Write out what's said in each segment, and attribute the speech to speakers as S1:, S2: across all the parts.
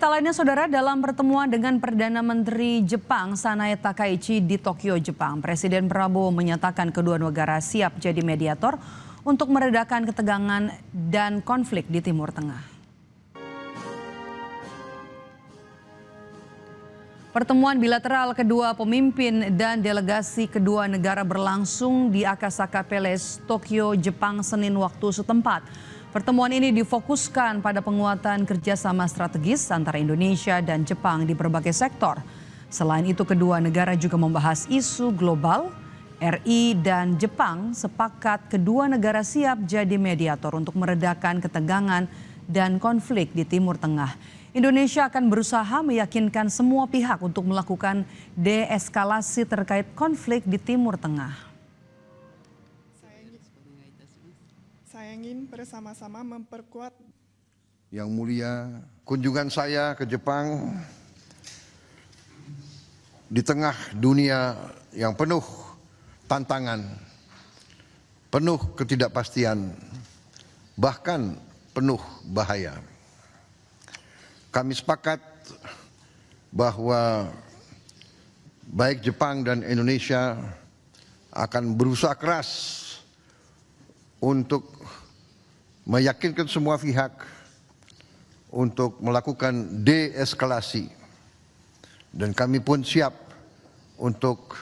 S1: Berita lainnya, Saudara, dalam pertemuan dengan Perdana Menteri Jepang Sanae Takaichi di Tokyo, Jepang, Presiden Prabowo menyatakan kedua negara siap jadi mediator untuk meredakan ketegangan dan konflik di Timur Tengah. Pertemuan bilateral kedua pemimpin dan delegasi kedua negara berlangsung di Akasaka Palace, Tokyo, Jepang, Senin waktu setempat. Pertemuan ini difokuskan pada penguatan kerjasama strategis antara Indonesia dan Jepang di berbagai sektor. Selain itu, kedua negara juga membahas isu global. RI dan Jepang sepakat kedua negara siap jadi mediator untuk meredakan ketegangan dan konflik di Timur Tengah. Indonesia akan berusaha meyakinkan semua pihak untuk melakukan deeskalasi terkait konflik di Timur Tengah.
S2: Saya ingin bersama-sama memperkuat.
S3: Yang mulia, kunjungan saya ke Jepang di tengah dunia yang penuh tantangan, penuh ketidakpastian, bahkan penuh bahaya. Kami sepakat bahwa baik Jepang dan Indonesia akan berusaha keras untuk meyakinkan semua pihak untuk melakukan deeskalasi, dan kami pun siap untuk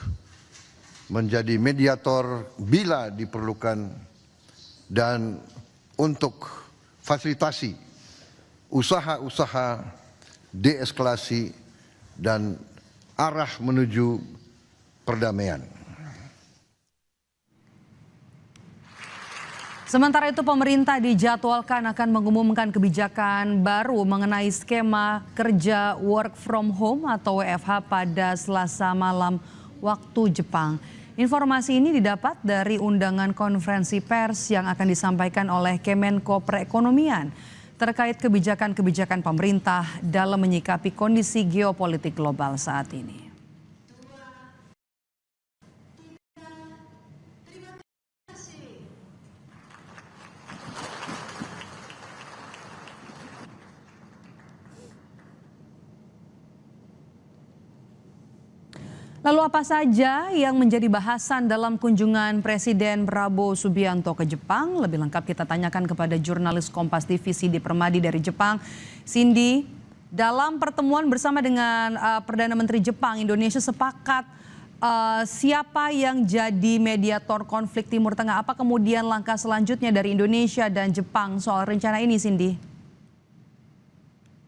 S3: menjadi mediator bila diperlukan dan untuk fasilitasi usaha-usaha deeskalasi dan arah menuju perdamaian.
S1: Sementara itu, pemerintah dijadwalkan akan mengumumkan kebijakan baru mengenai skema kerja work from home atau WFH pada Selasa malam waktu Jepang. Informasi ini didapat dari undangan konferensi pers yang akan disampaikan oleh Kemenko Perekonomian terkait kebijakan-kebijakan pemerintah dalam menyikapi kondisi geopolitik global saat ini. Lalu apa saja yang menjadi bahasan dalam kunjungan Presiden Prabowo Subianto ke Jepang? Lebih lengkap kita tanyakan kepada jurnalis Kompas TV Cindy Permadi dari Jepang. Cindy, dalam pertemuan bersama dengan Perdana Menteri Jepang, Indonesia sepakat siapa yang jadi mediator konflik Timur Tengah? Apa kemudian langkah selanjutnya dari Indonesia dan Jepang soal rencana ini, Cindy?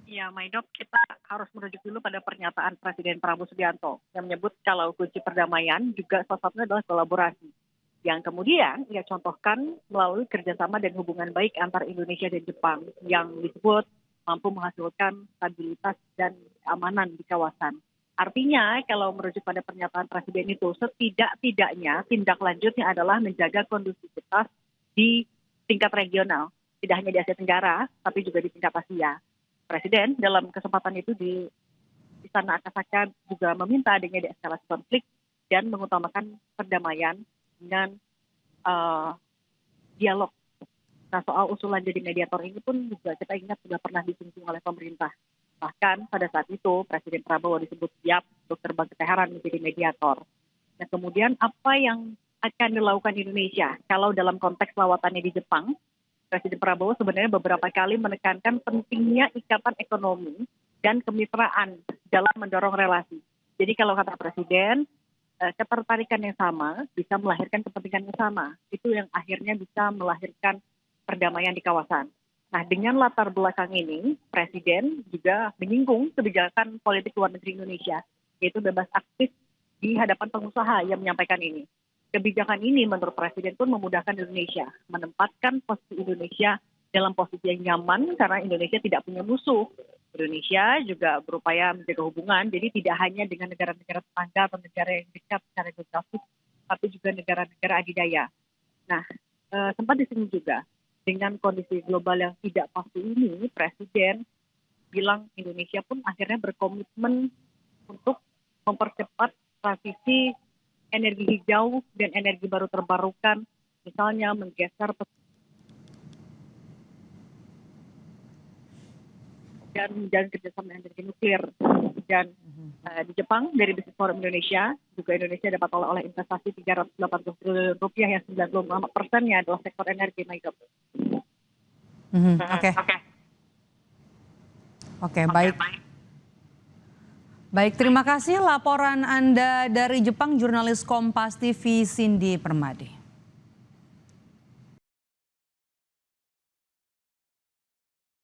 S4: Ya, Maidop, kita harus merujuk dulu pada pernyataan Presiden Prabowo Subianto yang menyebut kalau kunci perdamaian juga salah satunya adalah kolaborasi. Yang kemudian ia contohkan melalui kerjasama dan hubungan baik antara Indonesia dan Jepang yang disebut mampu menghasilkan stabilitas dan keamanan di kawasan. Artinya kalau merujuk pada pernyataan Presiden itu, setidak-tidaknya tindak lanjutnya adalah menjaga kondusivitas di tingkat regional. Tidak hanya di Asia Tenggara, tapi juga di tingkat Asia. Presiden dalam kesempatan itu di Istana Akasaka juga meminta adanya deeskalasi konflik dan mengutamakan perdamaian dengan dialog. Nah, soal usulan jadi mediator ini pun juga kita ingat sudah pernah disinggung oleh pemerintah. Bahkan pada saat itu Presiden Prabowo disebut siap untuk terbang ke Teheran menjadi mediator. Nah, kemudian apa yang akan dilakukan Indonesia kalau dalam konteks lawatannya di Jepang? Presiden Prabowo sebenarnya beberapa kali menekankan pentingnya ikatan ekonomi dan kemitraan dalam mendorong relasi. Jadi kalau kata Presiden, ketertarikan yang sama bisa melahirkan kepentingan yang sama. Itu yang akhirnya bisa melahirkan perdamaian di kawasan. Nah, dengan latar belakang ini, Presiden juga menyinggung kebijakan politik luar negeri Indonesia, yaitu bebas aktif di hadapan pengusaha yang menyampaikan ini. Kebijakan ini menurut Presiden pun memudahkan Indonesia menempatkan posisi Indonesia dalam posisi yang nyaman karena Indonesia tidak punya musuh. Indonesia juga berupaya menjaga hubungan, jadi tidak hanya dengan negara-negara tetangga atau negara yang dekat secara geografis, tapi juga negara-negara adidaya. Nah, sempat disinggung juga dengan kondisi global yang tidak pasti ini, Presiden bilang Indonesia pun akhirnya berkomitmen untuk mempercepat transisi energi hijau dan energi baru terbarukan, misalnya menggeser dan menjalin kerjasama energi nuklir. Dan di Jepang dari Business Forum Indonesia, juga Indonesia dapat oleh investasi 380 triliun rupiah yang 95%-nya adalah sektor energi, Maidop.
S1: Oke, baik. Baik, terima kasih laporan Anda dari Jepang, jurnalis Kompas TV Cindy Permadi.